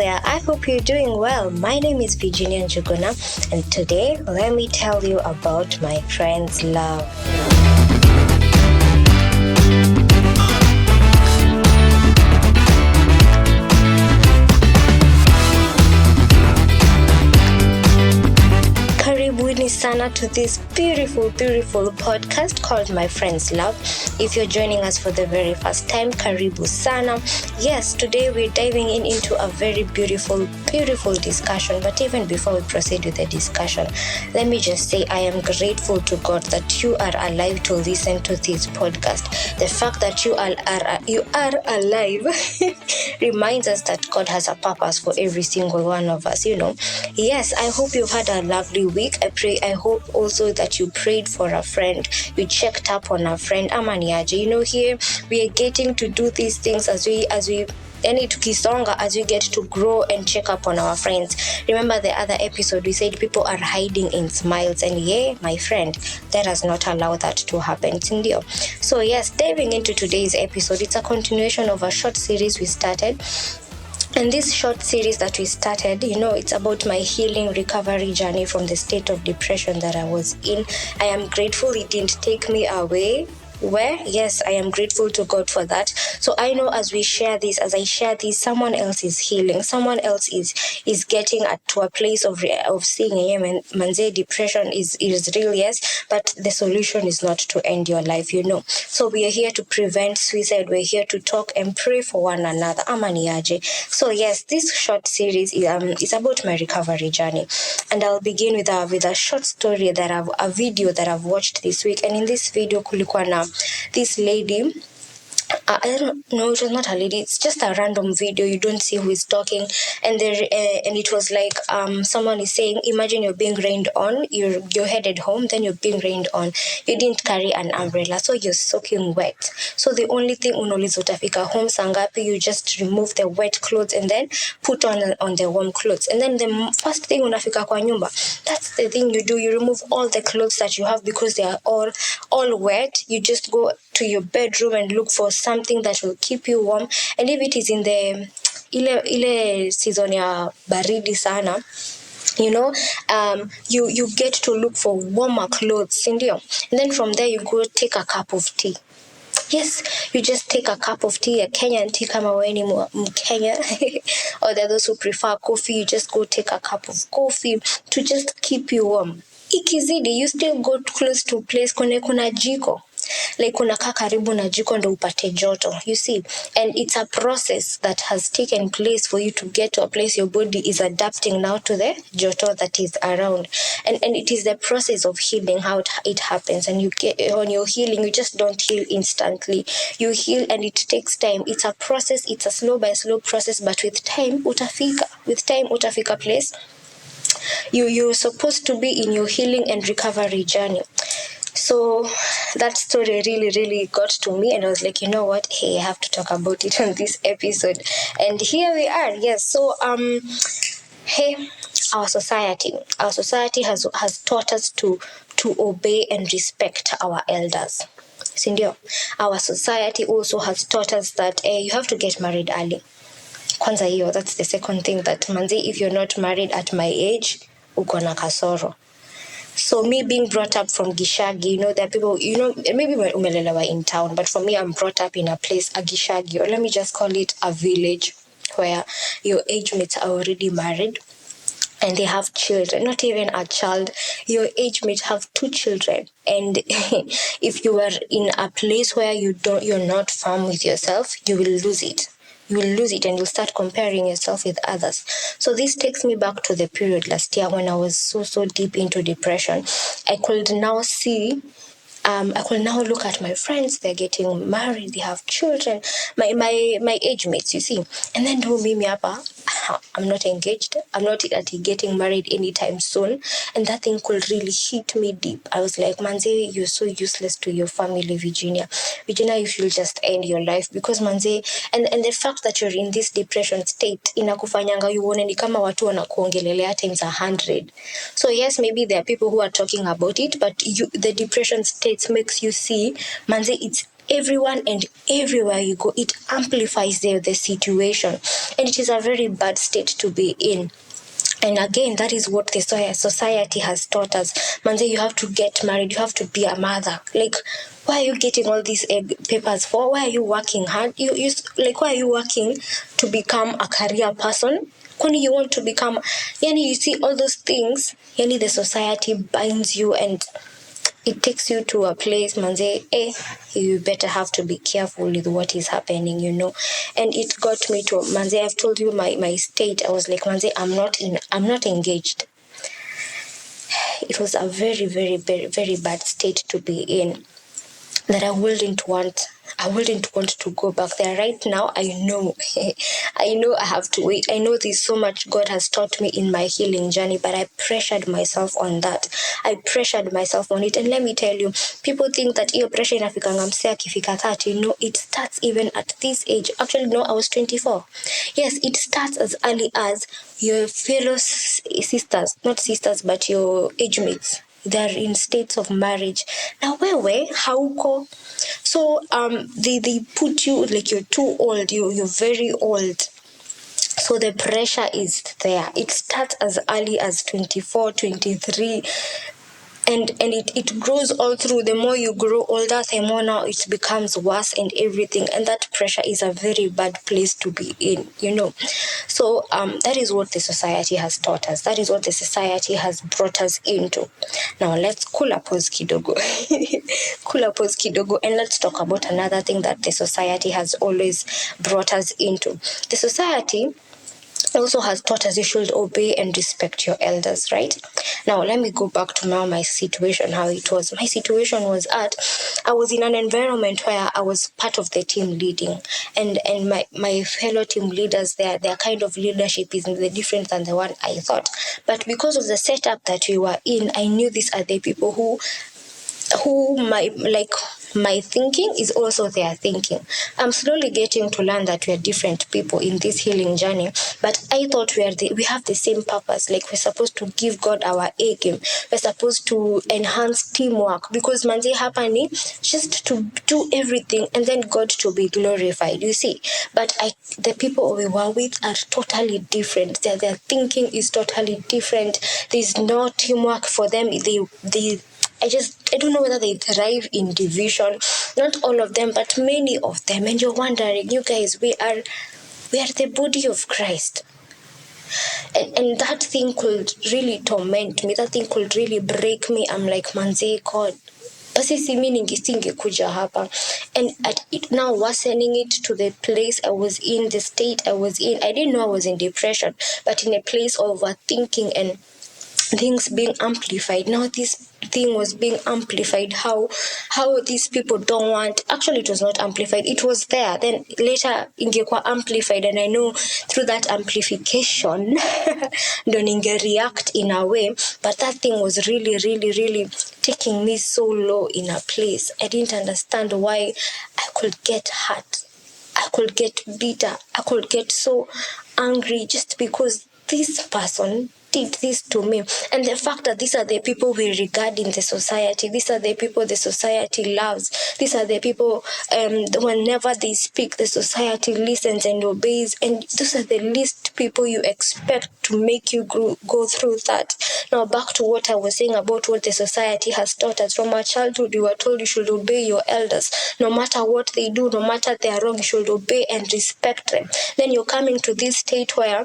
there, I hope you're doing well. My name is Virginia Njuguna, and today let me tell you about my friend's love. Karibuni sana to this beautiful podcast called My Friend's Love. If you're joining us for the very first time, karibu sana. Yes, today we're diving into a very beautiful discussion. But even before we proceed with the discussion, let me just say I am grateful to God that you are alive to listen to this podcast. The fact that you are alive reminds us that God has a purpose for every single one of us, Yes, I hope you've had a lovely week. I hope also that you prayed for a friend, you checked up on a friend. Amaniaje, here we are getting to do these things as we tukisonga, as we get to grow and check up on our friends. Remember the other episode we said people are hiding in smiles, and my friend, that has not allowed that to happen. So yes, diving into today's episode, it's a continuation of a short series we started. And this short series that we started, it's about my healing recovery journey from the state of depression that I was in. I am grateful it didn't take me away. Yes, I am grateful to God for that. So I know as I share this, someone else is healing. Someone else is getting to a place of seeing manze depression is real, yes, but the solution is not to end your life, So we are here to prevent suicide. We're here to talk and pray for one another. Amaniaje. So yes, this short series is about my recovery journey, and I'll begin with a short story a video that I've watched this week. And in this video kulikuwa na this lady, I don't know, it was not a lady, it's just a random video. You don't see who is talking, and it was like someone is saying, imagine you're being rained on, you're headed home, then you're being rained on, you didn't carry an umbrella, so you're soaking wet. So the only thing unauliza utafika home sangapi, you just remove the wet clothes and then put on the warm clothes, and then the first thing unafika kwa nyumba, that's the thing you do, you remove all the clothes that you have because they are all wet. You just go to your bedroom and look for something that will keep you warm, and if it is in the ile season ya baridi sana, you get to look for warmer clothes, and then from there you go take a cup of tea. Yes, you just take a cup of tea, a Kenyan tea kama wewe ni Mkenya, or there are those who prefer coffee. You just go take a cup of coffee to just keep you warm. Ikizidi, you still go close to place kuna jiko, like unakaa karibu na jiko ndo upate joto, you see. And it's a process that has taken place for you to get to a place your body is adapting now to the joto that is around, and it is the process of healing, how it happens. And when you're healing, you just don't heal instantly, you heal and it takes time. It's a process, it's a slow by slow process, but with time utafika place you're supposed to be in your healing and recovery journey. So that story really got to me, and I was like, you know what? Hey, I have to talk about it on this episode. And here we are. Yes. So hey, our society has taught us to obey and respect our elders. Sindio. Our society also has taught us that you have to get married early. Kwanza hiyo, that's the second thing, that manzi, if you're not married at my age, uko na kasoro. So me being brought up from Gishagi, there are people, maybe umelelewa in town, but for me, I'm brought up in a place, a Gishagi, or let me just call it a village, where your age mates are already married and they have children. Not even a child, your age mate have 2 children. And if you are in a place where you're not firm with yourself, you will lose it. You will lose it and you'll start comparing yourself with others. So this takes me back to the period last year when I was so deep into depression. I could now see, I could now look at my friends, they're getting married, they have children, my age mates, you see. And then do me hapa, I'm not engaged, I'm not getting married anytime soon. And that thing could really hit me deep. I was like, manze, you're so useless to your family, Virginia, you should just end your life. Because manze, and the fact that you're in this depression state, inakufanyanga yuone ni kama watu wanakuongelelea times 100. So yes, maybe there are people who are talking about it, but the depression state makes you see, manze, everyone and everywhere you go, it amplifies the situation, and it is a very bad state to be in. And again, that is what the society has taught us. Manze, you have to get married, you have to be a mother. Like, why are you getting all these papers for? Why are you working hard? Like, why are you working to become a career person? When you want to become, you see all those things, the society binds you, and it takes you to a place, manze, you better have to be careful with what is happening, And it got me to, manze, I've told you my state. I was like, manze, I'm not engaged. It was a very, very, very, very bad state to be in, that I wouldn't want to go back there. Right now, I know I have to wait. I know there's so much God has taught me in my healing journey, but I pressured myself on that. I pressured myself on it. And let me tell you, people think that your pressure inafikanga msee akifika 30. No, it starts even at this age. Actually, no, I was 24. Yes, it starts as early as your fellow sisters, not sisters, but your age mates. They're in states of marriage. Now, wewe hauko. So they put you like you're too old, you're very old. So the pressure is there. It starts as early as 24, 23. And it grows all through. The more you grow older, the more now it becomes worse and everything. And that pressure is a very bad place to be in, So that is what the society has taught us. That is what the society has brought us into. Now let's cool up kidogo. Cool up kidogo, and let's talk about another thing that the society has always brought us into. The society also has taught us you should obey and respect your elders, right? Now, let me go back to my situation, how it was. My situation was I was in an environment where I was part of the team leading, and my fellow team leaders, their kind of leadership is different than the one I thought. But because of the setup that we were in, I knew these are the people who my thinking is also their thinking. I'm slowly getting to learn that we are different people in this healing journey, but I thought we have the same purpose. Like, we're supposed to give God our A game. We're supposed to enhance teamwork, because manze happening just to do everything and then God to be glorified, you see. But the people we were with are totally different. Their thinking is totally different. There's no teamwork for them. I don't know whether they thrive in division. Not all of them, but many of them. And you're wondering, you guys, we are the body of Christ. And that thing could really torment me. That thing could really break me. I'm like, manze, God, basi si mimi nisingekuja hapa. And now worsening it to the place I was in, the state I was in. I didn't know I was in depression, but in a place of overthinking and things being amplified. Now this thing was being amplified. How these people don't want, actually it was not amplified, it was there, then later ingekuwa amplified, and I know through that amplification ndo ninge react in a way. But that thing was really, really, really taking me so low in a place. I didn't understand why I could get hurt, I could get bitter, I could get so angry just because this person did this to me. And the fact that these are the people we regard in the society, these are the people the society loves, these are the people whenever they speak, the society listens and obeys, and those are the least people you expect to make you go through that. Now back to what I was saying about what the society has taught us. From our childhood, you were told you should obey your elders. No matter what they do, no matter they are wrong, you should obey and respect them. Then you're coming to this state where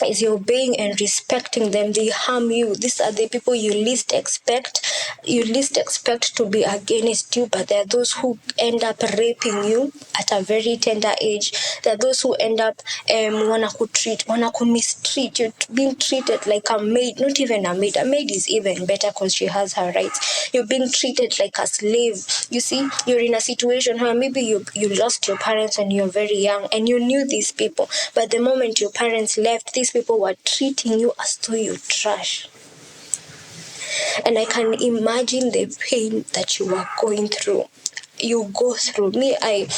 as you're obeying and respecting them, they harm you. These are the people you least expect to be against you, but there are those who end up raping you at a very tender age. There are those who end up wanna mistreat you, being treated like a maid. Not even a maid. A maid is even better because she has her rights. You're being treated like a slave. You see, you're in a situation where maybe you lost your parents when you're very young and you knew these people, but the moment your parents left, these people were treating you as though you're trash. And I can imagine the pain that you are going through. You go through. I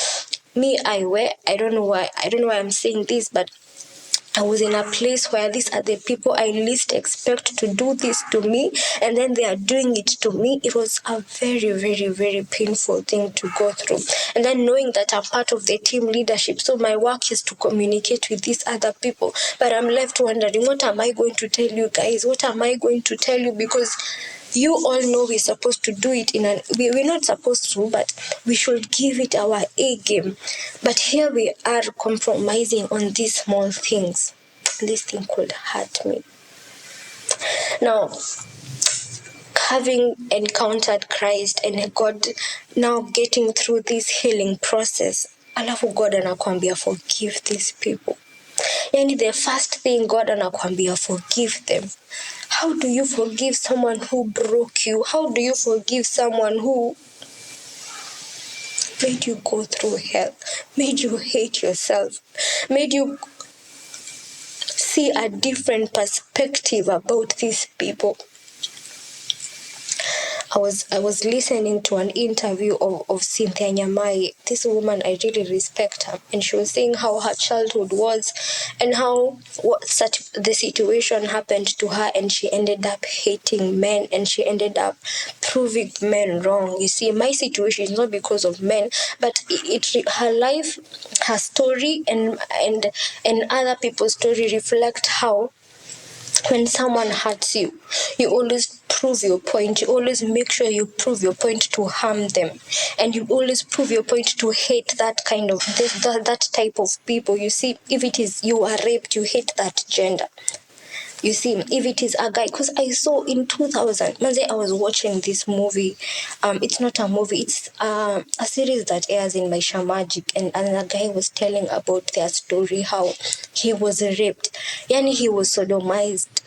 don't know why I'm saying this, but I was in a place where these are the people I least expect to do this to me, and then they are doing it to me. It was a very, very, very painful thing to go through. And then knowing that I'm part of the team leadership, so my work is to communicate with these other people. But I'm left wondering, what am I going to tell you guys? What am I going to tell you? Because you all know we're supposed to do it we're not supposed to, but we should give it our A game. But here we are compromising on these small things. This thing could hurt me. Now, having encountered Christ and God, now getting through this healing process, alafu God anakuambia forgive these people. Yani the first thing God anakuambia forgive them. How do you forgive someone who broke you? How do you forgive someone who made you go through hell, made you hate yourself, made you see a different perspective about these people? I was listening to an interview of Cynthia Nyamai. This woman, I really respect her, and she was saying how her childhood was and how such the situation happened to her, and she ended up hating men, and she ended up proving men wrong. You see, my situation is not because of men, but her life, her story, and other people's story reflect how when someone hurts you, you always prove your point. You always make sure you prove your point to harm them. And you always prove your point to hate that kind of, that type of people. You see, if it is you are raped, you hate that gender. You see, if it is a guy, because I saw in 2000, I was watching this movie. It's not a movie, it's a series that airs in Maisha Magic, and a guy was telling about their story, how he was raped. Yani he was sodomized,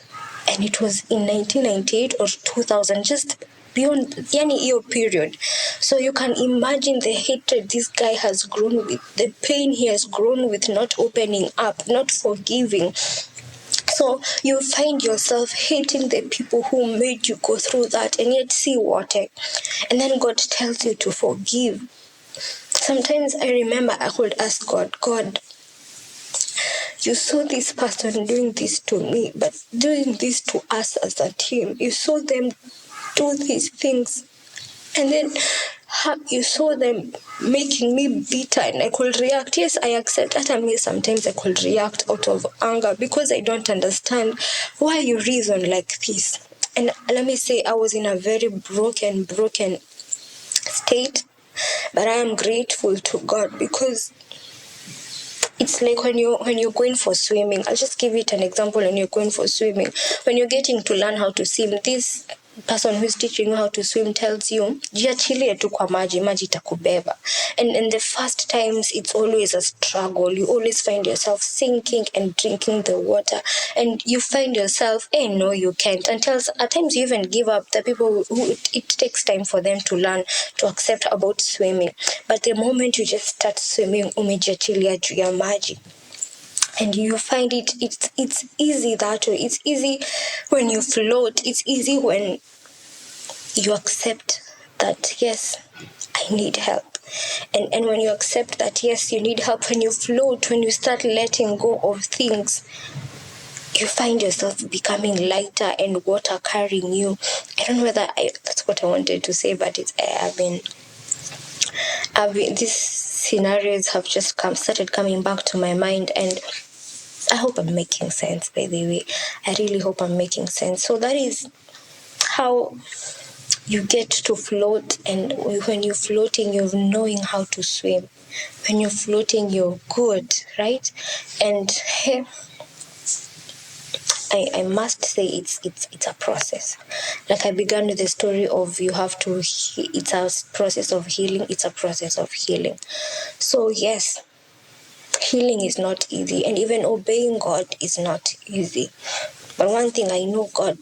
and it was in 1998 or 2000, just beyond yani your period. So you can imagine the hatred this guy has grown with, the pain he has grown with, not opening up, not forgiving. So you find yourself hating the people who made you go through that, and yet see what? And then God tells you to forgive. Sometimes I remember I would ask God, you saw this person doing this to me, but doing this to us as a team, you saw them do these things, and then you saw them making me bitter, and I could react. Yes, I accept that. I mean, sometimes I could react out of anger because I don't understand why you reason like this. And let me say, I was in a very broken state, but I am grateful to God, because it's like when you're going for swimming. I'll just give it an example. When you're going for swimming, when you're getting to learn how to swim, this person who's teaching you how to swim tells you, jiachilie tu kwa maji, maji itakubeba. And the first times, it's always a struggle. You always find yourself sinking and drinking the water, and you find yourself, no, you can't. Until at times you even give up. The people who it takes time for them to learn to accept about swimming. But the moment you just start swimming, umejiachilia juu ya maji. And you find it's easy that way. It's easy when you float. It's easy when you accept that, yes, I need help. And when you accept that, yes, you need help, when you float, when you start letting go of things, you find yourself becoming lighter and water carrying you. I don't know whether that's what I wanted to say, but I've been these scenarios have just started coming back to my mind, and I hope I'm making sense, by the way. I really hope I'm making sense. So that is how you get to float, and when you're floating, you're knowing how to swim. When you're floating, you're good, right? And hey, I must say it's a process. Like I began with the story of you have to, it's a process of healing. It's a process of healing. So yes, healing is not easy, and even obeying God is not easy. But one thing I know, God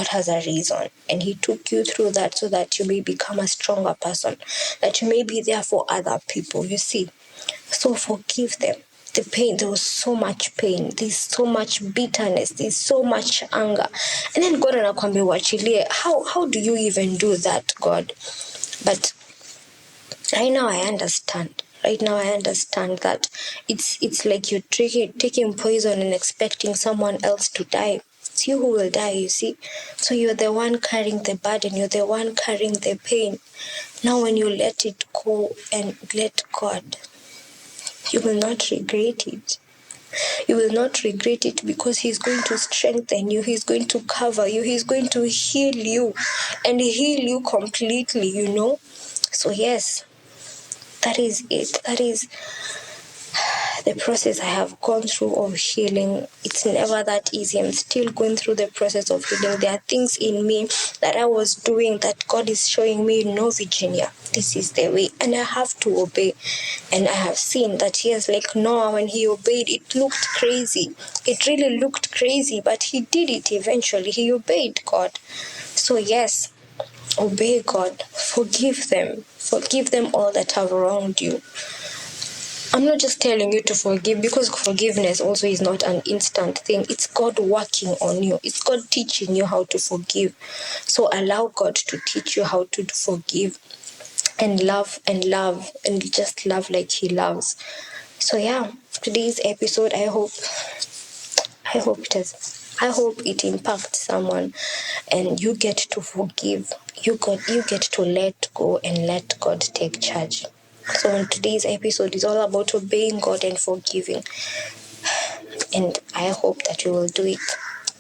has a reason, and He took you through that so that you may become a stronger person, that you may be there for other people, you see. So forgive them. The pain, there was so much pain, there's so much bitterness, there's so much anger. And then God anakuambia uachilie. How do you even do that, God? But right now I understand. Right now I understand that it's like you're taking poison and expecting someone else to die. It's you who will die, you see. So you're the one carrying the burden, you're the one carrying the pain. Now when you let it go and let God, you will not regret it. You will not regret it, because He's going to strengthen you, He's going to cover you, He's going to heal you and heal you completely, you know. So yes, that is it. That is the process I have gone through of healing. It's never that easy. I'm still going through the process of healing. There are things in me that I was doing that God is showing me, no, Virginia, this is the way, and I have to obey. And I have seen that, yes, like Noah, when he obeyed, it looked crazy. It really looked crazy, but he did it eventually. He obeyed God. So yes, obey God. Forgive them. Forgive them all that have wronged you. I'm not just telling you to forgive, because forgiveness also is not an instant thing. It's God working on you. It's God teaching you how to forgive. So allow God to teach you how to forgive and love and just love like He loves. So yeah, today's episode, I hope it impacts someone, and you get to forgive. You get to let go and let God take charge. So in today's episode is all about obeying God and forgiving. And I hope that you will do it.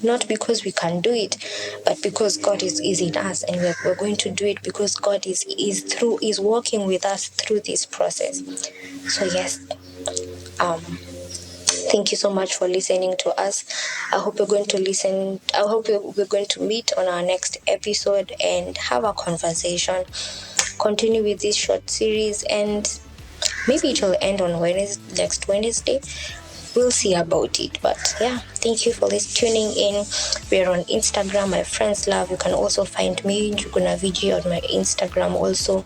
Not because we can do it, but because God is in us, and we're going to do it because God is working with us through this process. So yes, thank you so much for listening to us. I hope you're going to listen. I hope we're going to meet on our next episode and have a conversation. Continue with this short series, and maybe it will end on next Wednesday. We'll see about it. But yeah, thank you for tuning in. We're on Instagram, my friends love. You can also find me, Njuguna Viji, on my Instagram also.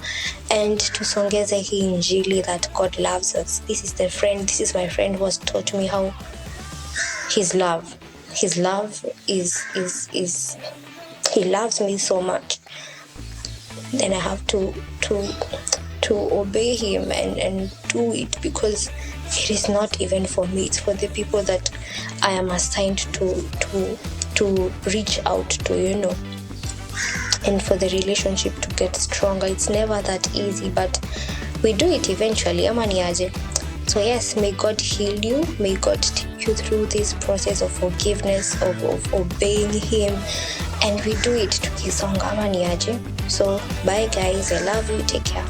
And tusongeze hii injili that God loves us. This is my friend who has taught me how his love is he loves me so much. Then I have to obey him and do it, because it is not even for me, it's for the people that I am assigned to reach out to, you know, and for the relationship to get stronger. It's never that easy, but we do it eventually. So yes, may God heal you, may God take you through this process of forgiveness, of obeying him, and we do it tukisonga. So bye guys, I love you, take care.